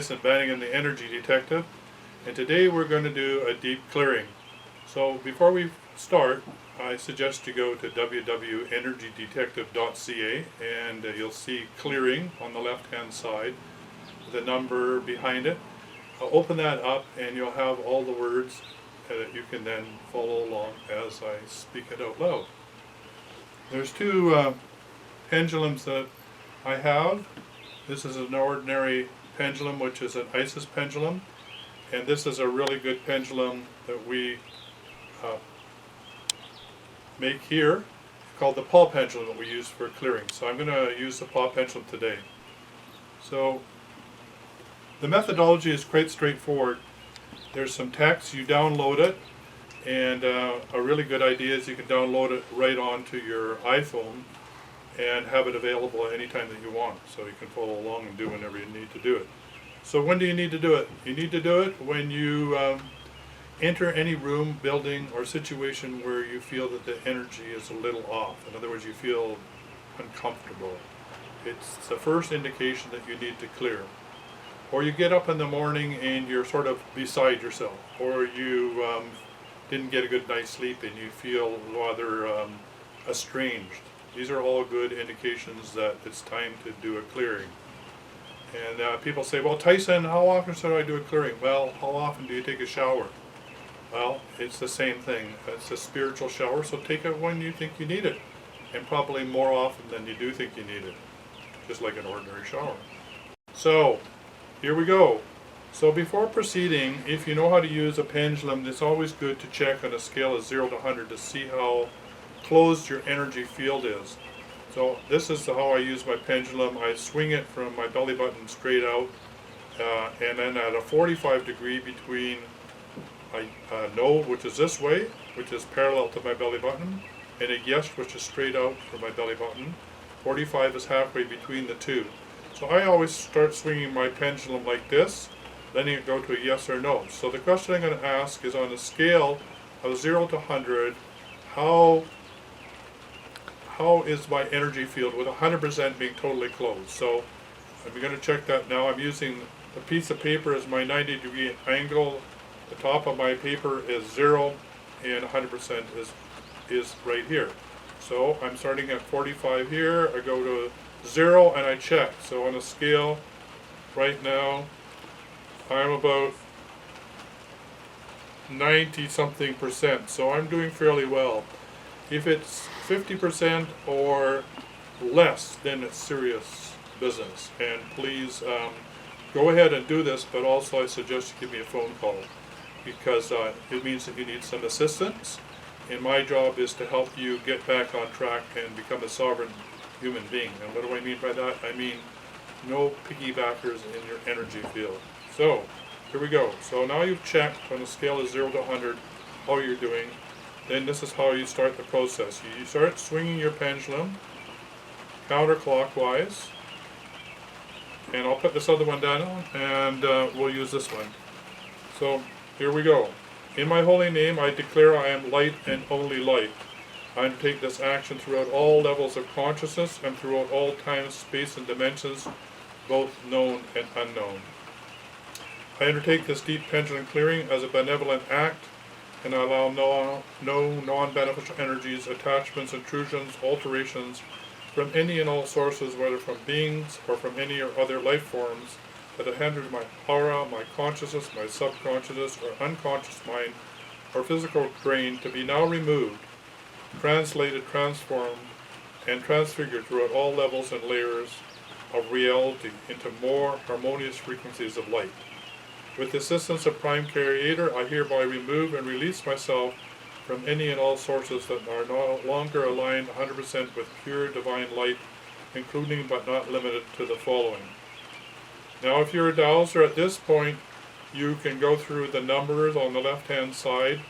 Tyhson, Banighen the Energy Detective, and today we're going to do a deep clearing. So before we start, I suggest you go to www.energydetective.ca and you'll see clearing on the left hand side, the number behind it. Open that up and you'll have all the words that you can then follow along as I speak it out loud. There's two pendulums that I have. This is an ordinary pendulum, which is an Tyhson pendulum, and this is a really good pendulum that we make here, called the paw pendulum that we use for clearing. So I'm going to use the paw pendulum today. So the methodology is quite straightforward. There's some text, you download it, and a really good idea is you can download it right onto your iPhone and have it available at any time that you want, so you can follow along and do whenever you need to do it. So when do you need to do it? You need to do it when you enter any room, building, or situation where you feel that the energy is a little off. In other words, you feel uncomfortable. It's the first indication that you need to clear. Or you get up in the morning and you're sort of beside yourself, or you didn't get a good night's sleep and you feel rather estranged. These are all good indications that it's time to do a clearing. And people say, well, Tyhson, how often should I do a clearing? Well, how often do you take a shower? Well, it's the same thing. It's a spiritual shower, so take it when you think you need it. And probably more often than you do think you need it. Just like an ordinary shower. So, here we go. So before proceeding, if you know how to use a pendulum, it's always good to check on a scale of 0 to 100 to see how closed your energy field is. So this is how I use my pendulum. I swing it from my belly button straight out, and then at a 45 degree between a no, which is this way, which is parallel to my belly button, and a yes, which is straight out from my belly button. 45 is halfway between the two. So I always start swinging my pendulum like this, then you go to a yes or no. So the question I'm going to ask is, on a scale of 0 to 100, how is my energy field with 100% being totally closed? So I'm going to check that now. I'm using a piece of paper as my 90-degree angle. The top of my paper is 0 and 100% is right here. So I'm starting at 45 here. I go to 0 and I check. So on a scale right now, I'm about 90 something percent. So I'm doing fairly well. If it's 50% or less, then it's serious business. And please go ahead and do this, but also I suggest you give me a phone call, because it means that you need some assistance. And my job is to help you get back on track and become a sovereign human being. And what do I mean by that? I mean no piggybackers in your energy field. So here we go. So now you've checked on a scale of 0 to 100 how you're doing. Then this is how you start the process. You start swinging your pendulum counterclockwise, and I'll put this other one down and we'll use this one. So here we go. In my holy name I declare I am light and only light. I undertake this action throughout all levels of consciousness and throughout all time, space, and dimensions, both known and unknown. I undertake this deep pendulum clearing as a benevolent act, and I allow no non-beneficial energies, attachments, intrusions, alterations from any and all sources, whether from beings or from any or other life forms, that have hindered my aura, my consciousness, my subconsciousness, or unconscious mind, or physical brain, to be now removed, translated, transformed, and transfigured throughout all levels and layers of reality into more harmonious frequencies of light. With the assistance of Prime Creator, I hereby remove and release myself from any and all sources that are no longer aligned 100% with pure divine light, including but not limited to the following. Now if you're a dowser at this point, you can go through the numbers on the left-hand side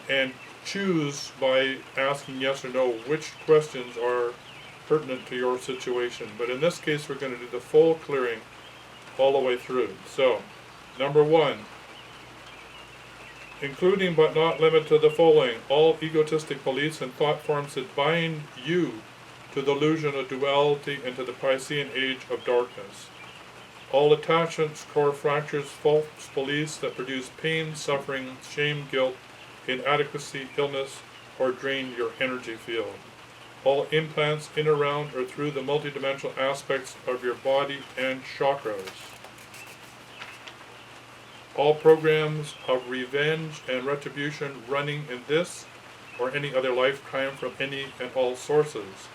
and choose by asking yes or no which questions are pertinent to your situation. But in this case, we're going to do the full clearing all the way through. So, number 1, including but not limited to the following: all egotistic beliefs and thought forms that bind you to the illusion of duality and to the Piscean age of darkness. All attachments, core fractures, false beliefs that produce pain, suffering, shame, guilt, inadequacy, illness, or drain your energy field. All implants in, around, or through the multidimensional aspects of your body and chakras. All programs of revenge and retribution running in this or any other lifetime from any and all sources.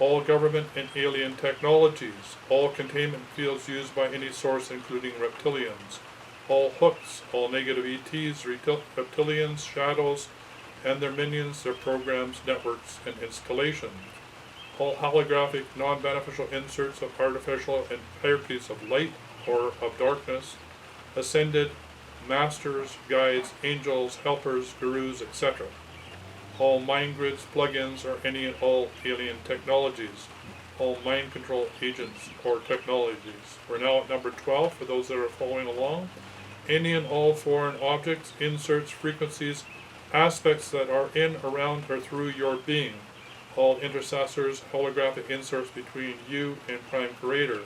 All government and alien technologies, all containment fields used by any source including reptilians, all hooks, all negative ETs, reptilians, shadows, and their minions, their programs, networks, and installations. All holographic, non-beneficial inserts of artificial and hierarchies of light or of darkness, ascended, masters, guides, angels, helpers, gurus, etc. All mind grids, plugins, or any and all alien technologies. All mind control agents or technologies. We're now at number 12 for those that are following along. Any and all foreign objects, inserts, frequencies, aspects that are in, around, or through your being. All intercessors, holographic inserts between you and Prime Creator.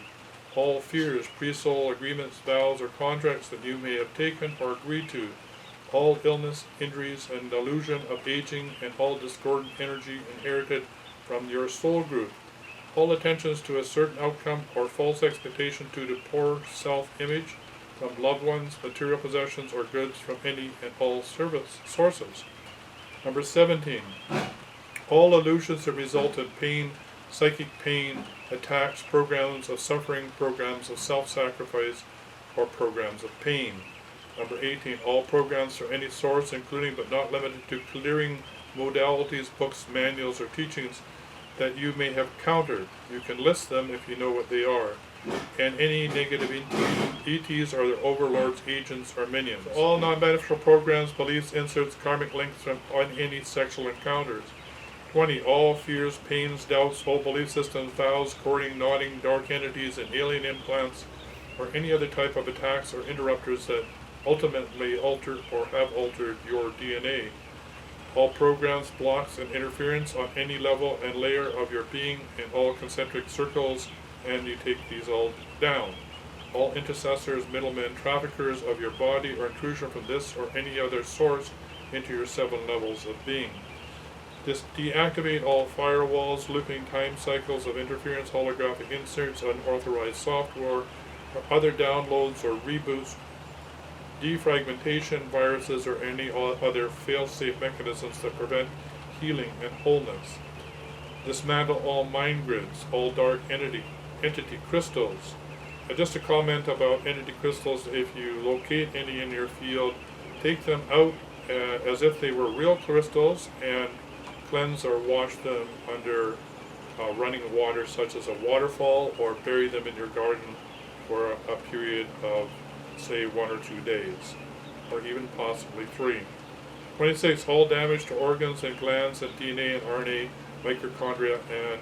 All fears, pre-soul agreements, vows, or contracts that you may have taken or agreed to. All illness, injuries, and delusion of aging, and all discordant energy inherited from your soul group. All attentions to a certain outcome or false expectation due to poor self-image from loved ones, material possessions, or goods from any and all service sources. Number 17. All illusions that result in pain, psychic pain, attacks, programs of suffering, programs of self-sacrifice, or programs of pain. Number 18. All programs from any source, including but not limited to clearing modalities, books, manuals, or teachings that you may have countered. You can list them if you know what they are. And any negative ETs or their overlords, agents, or minions. All non-beneficial programs, beliefs, inserts, karmic links from any sexual encounters. 20. All fears, pains, doubts, whole belief systems, vows, courting, nodding, dark entities, and alien implants, or any other type of attacks or interrupters that ultimately alter or have altered your DNA. All programs, blocks, and interference on any level and layer of your being in all concentric circles, and you take these all down. All intercessors, middlemen, traffickers of your body, or intrusion from this or any other source into your 7 levels of being. Deactivate all firewalls, looping time cycles of interference, holographic inserts, unauthorized software, or other downloads or reboots, defragmentation, viruses, or any other fail-safe mechanisms that prevent healing and wholeness. Dismantle all mind grids, all dark entity crystals. Just a comment about entity crystals: if you locate any in your field, take them out as if they were real crystals and cleanse or wash them under running water, such as a waterfall, or bury them in your garden for a period of, say, 1 or 2 days, or even possibly 3. 26. All damage to organs and glands and DNA and RNA, mitochondria, and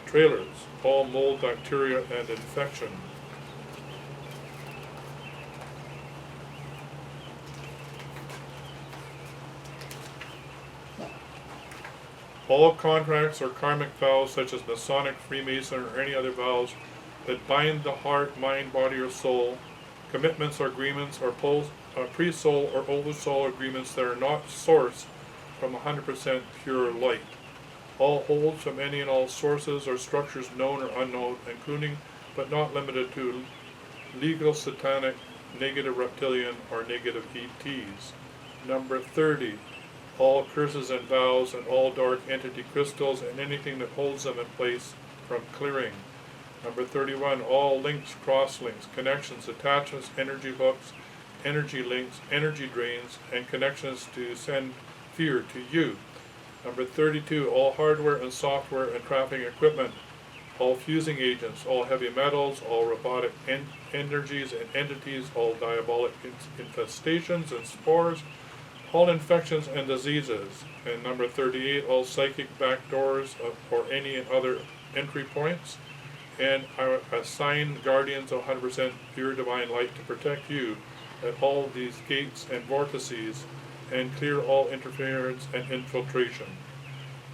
trailers. All mold, bacteria, and infection. All contracts or karmic vows, such as Masonic, Freemason, or any other vows that bind the heart, mind, body, or soul, commitments or agreements, or pre-soul or over-soul agreements that are not sourced from 100% pure light. All holds from any and all sources or structures known or unknown, including but not limited to legal, satanic, negative reptilian, or negative ETs. Number 30. All curses and vows and all dark entity crystals and anything that holds them in place from clearing. Number 31. All links, cross-links, connections, attachments, energy hooks, energy links, energy drains, and connections to send fear to you. Number 32. All hardware and software and trafficking equipment, all fusing agents, all heavy metals, all robotic energies and entities, all diabolic infestations and spores, all infections and diseases. And number 38, all psychic backdoors or any and other entry points. And I assign guardians of 100% pure divine light to protect you at all these gates and vortices, and clear all interference and infiltration.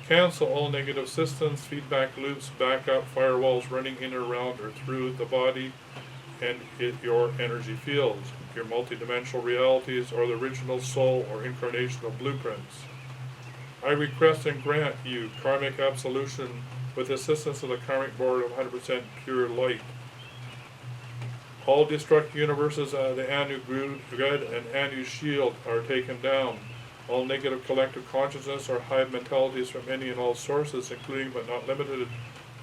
Cancel all negative systems, feedback loops, backup firewalls running in or around or through the body, and your energy fields, your multidimensional realities, or the original soul or incarnational blueprints. I request and grant you karmic absolution with the assistance of the karmic board of 100% pure light. All destructive universes out of the Anu grid and Anu shield are taken down. All negative collective consciousness or hive mentalities from any and all sources, including but not limited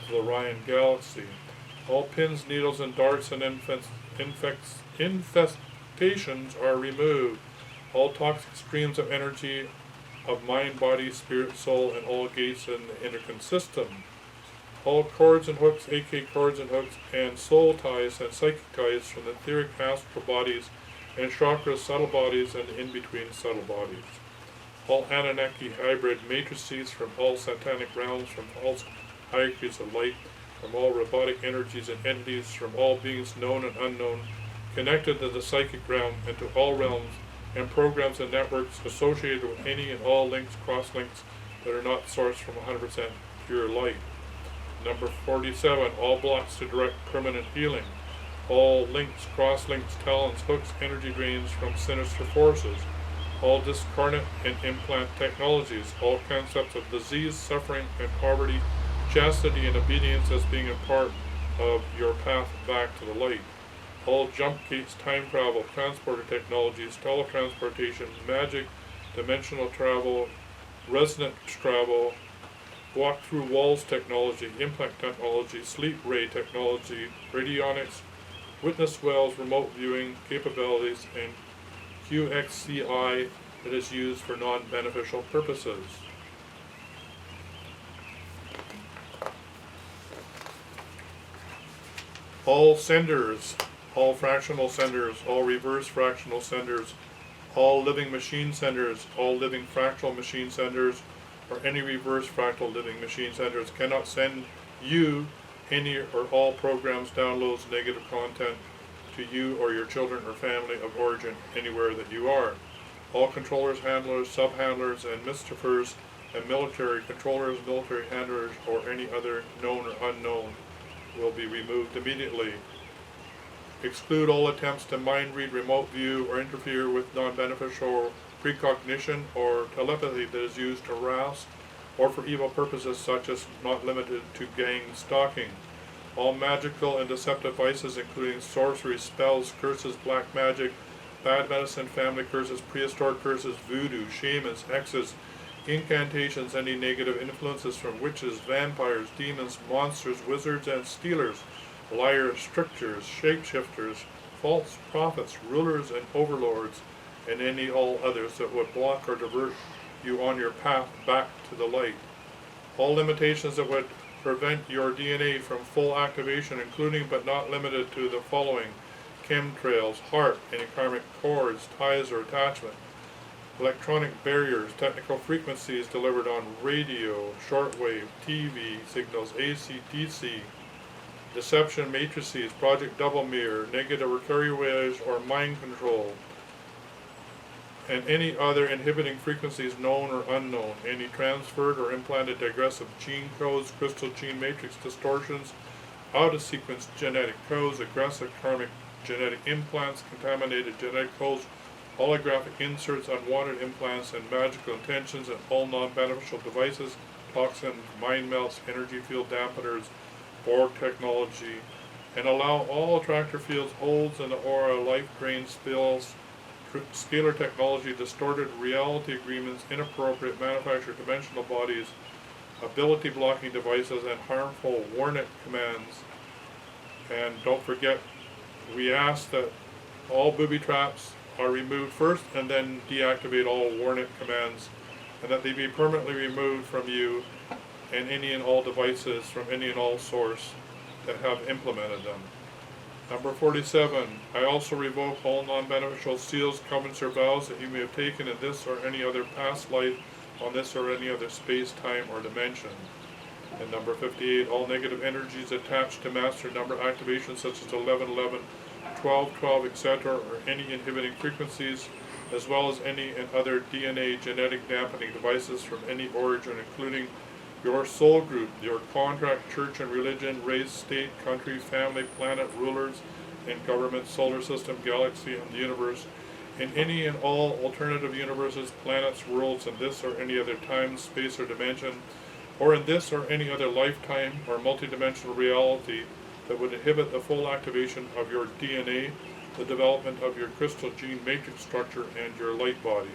to the Orion galaxy. All pins, needles, and darts and infestations are removed. All toxic streams of energy of mind, body, spirit, soul, and all gates in the endocrine system. All cords and hooks, aka cords and hooks, and soul ties and psychic ties from the etheric astral bodies and chakras, subtle bodies, and in-between subtle bodies. All Anunnaki hybrid matrices from all satanic realms, from all hierarchies of light, from all robotic energies and entities, from all beings known and unknown, connected to the psychic realm and to all realms, and programs and networks associated with any and all links, cross-links that are not sourced from 100% pure light. Number 47, all blocks to direct permanent healing. All links, cross-links, talons, hooks, energy drains from sinister forces. All discarnate and implant technologies. All concepts of disease, suffering, and poverty, chastity, and obedience as being a part of your path back to the light. All jump gates, time travel, transporter technologies, teletransportation, magic, dimensional travel, resonance travel, walk through walls technology, implant technology, sleep ray technology, radionics, witness wells, remote viewing capabilities, and QXCI that is used for non-beneficial purposes. All senders, all fractional senders, all reverse fractional senders, all living machine senders, all living fractal machine senders, or any reverse fractal living machine senders cannot send you any or all programs, downloads, negative content to you or your children or family of origin anywhere that you are. All controllers, handlers, sub-handlers, and mischievers, and military controllers, military handlers, or any other known or unknown will be removed immediately. Exclude all attempts to mind read, remote view, or interfere with non-beneficial precognition or telepathy that is used to harass or for evil purposes such as not limited to gang stalking. All magical and deceptive vices including sorcery, spells, curses, black magic, bad medicine, family curses, prehistoric curses, voodoo, shamans, hexes, incantations, any negative influences from witches, vampires, demons, monsters, wizards, and stealers, liars, strictures, shapeshifters, false prophets, rulers, and overlords, and any all others that would block or divert you on your path back to the light. All limitations that would prevent your DNA from full activation, including but not limited to the following: chemtrails, HARP, any karmic cords, ties, or attachment, electronic barriers, technical frequencies delivered on radio, shortwave, TV signals, AC, DC, deception matrices, project double mirror, negative or carryways, or mind control, and any other inhibiting frequencies known or unknown, any transferred or implanted digressive gene codes, crystal gene matrix distortions, out-of-sequence genetic codes, aggressive karmic genetic implants, contaminated genetic codes, holographic inserts, unwanted implants, and magical intentions, and all non-beneficial devices, toxins, mind melts, energy field dampeners, Borg technology, and allow all attractor fields, holds in the aura, life drain spills, scalar technology, distorted reality agreements, inappropriate manufactured dimensional bodies, ability blocking devices, and harmful warning commands. And don't forget, we ask that all booby traps are removed first and then deactivate all warning commands, and that they be permanently removed from you and any and all devices from any and all source that have implemented them. Number 47, I also revoke all non-beneficial seals, covenants, or vows that you may have taken in this or any other past life, on this or any other space, time, or dimension. And number 58, all negative energies attached to master number activations such as 1111, 1212, etc., or any inhibiting frequencies, as well as any and other DNA genetic dampening devices from any origin, including your soul group, your contract, church and religion, race, state, country, family, planet, rulers, and government, solar system, galaxy, and the universe, in any and all alternative universes, planets, worlds, in this or any other time, space, or dimension, or in this or any other lifetime or multidimensional reality that would inhibit the full activation of your DNA, the development of your crystal gene matrix structure, and your light body.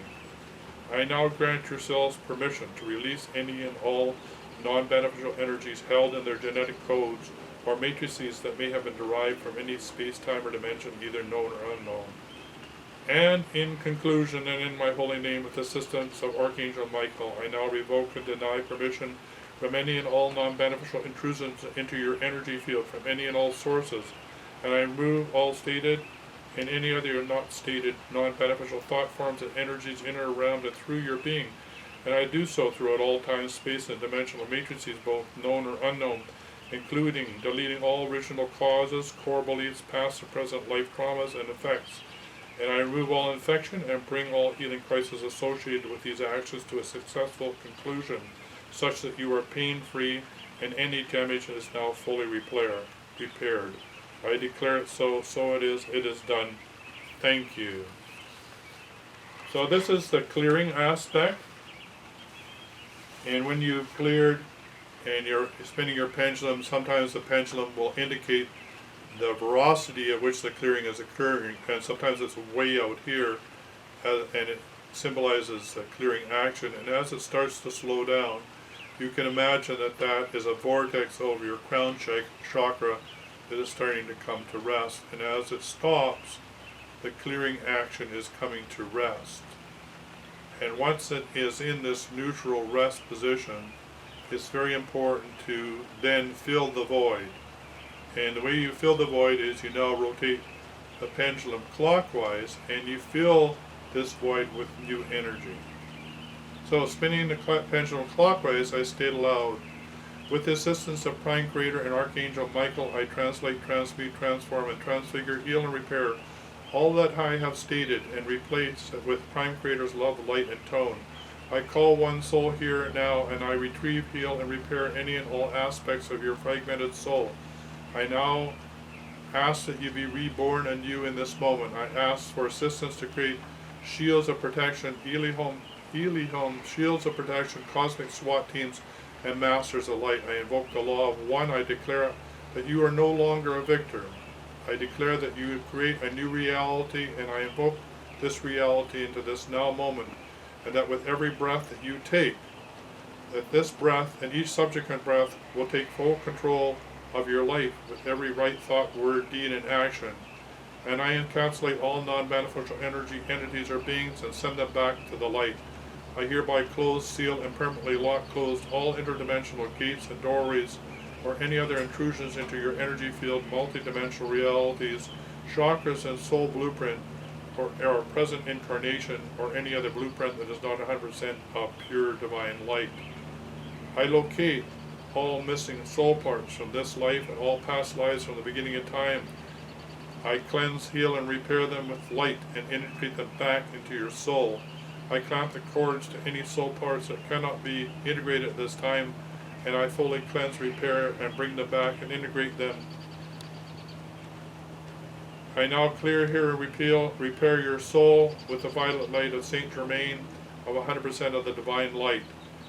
I now grant yourselves permission to release any and all non-beneficial energies held in their genetic codes or matrices that may have been derived from any space-time or dimension, either known or unknown. And in conclusion, and in my holy name, with the assistance of Archangel Michael, I now revoke and deny permission from any and all non-beneficial intrusions into your energy field from any and all sources, and I remove all stated and any other not stated non-beneficial thought forms and energies in or around and through your being, and I do so throughout all time, space, and dimensional matrices, both known or unknown, including deleting all original causes, core beliefs, past and present life traumas and effects. And I remove all infection and bring all healing crises associated with these actions to a successful conclusion, such that you are pain-free and any damage is now fully repaired. I declare it so it is done. Thank you. So this is the clearing aspect. And when you've cleared and you're spinning your pendulum, sometimes the pendulum will indicate the velocity at which the clearing is occurring, and sometimes it's way out here, and it symbolizes the clearing action. And as it starts to slow down, you can imagine that is a vortex over your crown chakra that is starting to come to rest. And as it stops, the clearing action is coming to rest. And once it is in this neutral rest position, it's very important to then fill the void. And the way you fill the void is you now rotate the pendulum clockwise and you fill this void with new energy. So spinning the pendulum clockwise, I state aloud, with the assistance of Prime Creator and Archangel Michael, I translate, transmute, transform, and transfigure, heal, and repair all that I have stated and replace it with Prime Creator's love, light, and tone. I call one soul here now, and I retrieve, heal, and repair any and all aspects of your fragmented soul. I now ask that you be reborn anew in this moment. I ask for assistance to create shields of protection, Elihom, shields of protection, cosmic SWAT teams, and masters of light. I invoke the law of one. I declare that you are no longer a victor. I declare that you create a new reality, and I invoke this reality into this now moment, and that with every breath that you take, that this breath and each subsequent breath will take full control of your life with every right thought, word, deed, and action. And I encapsulate all non-beneficial entities or beings and send them back to the light. I hereby close, seal, and permanently lock closed all interdimensional gates and doorways or any other intrusions into your energy field, multidimensional realities, chakras, and soul blueprint, or our present incarnation, or any other blueprint that is not 100% of pure divine light. I locate all missing soul parts from this life and all past lives from the beginning of time. I cleanse, heal, and repair them with light and integrate them back into your soul. I clamp the cords to any soul parts that cannot be integrated at this time, and I fully cleanse, repair, and bring them back and integrate them. I now clear, heal, and repair your soul with the violet light of Saint Germain of 100% of the divine light.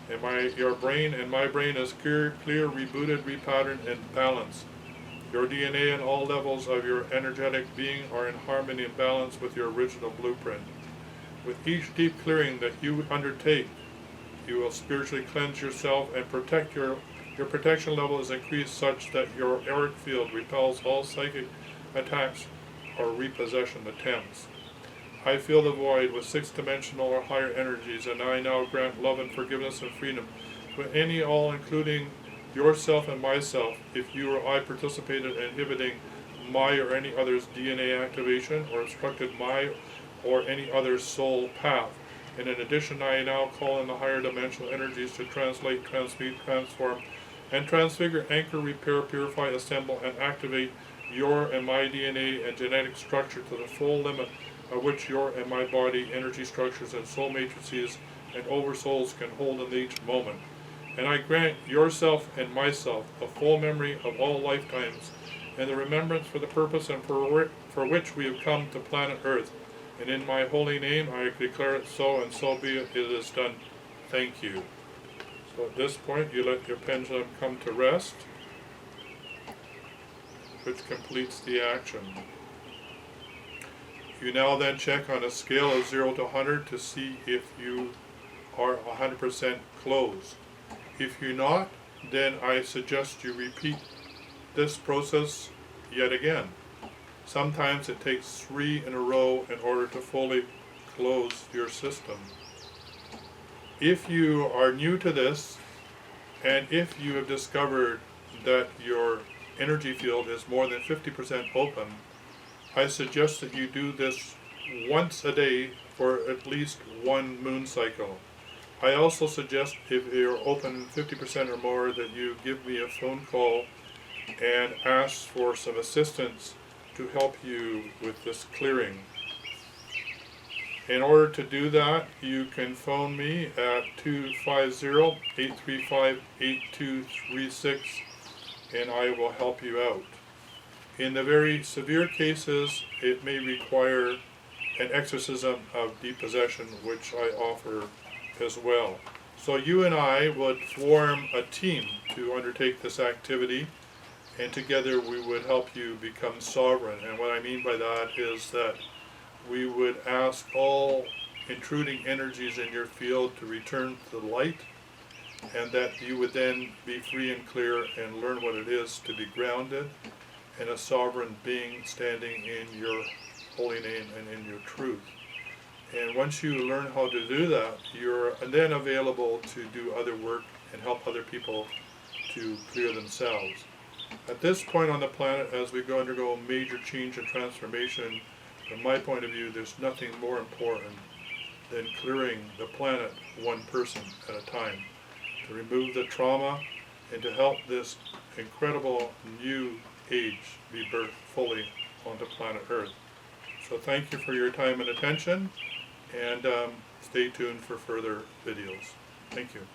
And your brain and my brain is clear, rebooted, repatterned, and balanced. Your DNA and all levels of your energetic being are in harmony and balance with your original blueprint. With each deep clearing that you undertake, you will spiritually cleanse yourself and protect your protection level is increased such that your auric field repels all psychic attacks or repossession attempts. I fill the void with six-dimensional or higher energies, and I now grant love and forgiveness and freedom to any all, including yourself and myself, if you or I participated in inhibiting my or any other's DNA activation or obstructed my or any other soul path. And in addition, I now call in the higher dimensional energies to translate, transmute, transform, and transfigure, anchor, repair, purify, assemble, and activate your and my DNA and genetic structure to the full limit of which your and my body, energy structures, and soul matrices and oversouls can hold in each moment. And I grant yourself and myself a full memory of all lifetimes and the remembrance for the purpose and for which we have come to planet Earth. And in my holy name I declare it so, and so be it. It is done. Thank you. So at this point you let your pendulum come to rest, which completes the action. You now then check on a scale of 0 to 100 to see if you are 100% closed. If you're not, then I suggest you repeat this process yet again. Sometimes it takes 3 in a row in order to fully close your system. If you are new to this, and if you have discovered that your energy field is more than 50% open, I suggest that you do this once a day for at least 1 moon cycle. I also suggest, if you're open 50% or more, that you give me a phone call and ask for some assistance to help you with this clearing. In order to do that, you can phone me at 250-835-8236 and I will help you out. In the very severe cases, it may require an exorcism of depossession, which I offer as well. So you and I would form a team to undertake this activity, and together we would help you become sovereign. And what I mean by that is that we would ask all intruding energies in your field to return to the light, and that you would then be free and clear and learn what it is to be grounded and a sovereign being standing in your holy name and in your truth. And once you learn how to do that, you're then available to do other work and help other people to clear themselves. At this point on the planet, as we undergo major change and transformation, from my point of view, there's nothing more important than clearing the planet one person at a time, to remove the trauma and to help this incredible new age be birthed fully onto planet Earth. So thank you for your time and attention, and stay tuned for further videos. Thank you.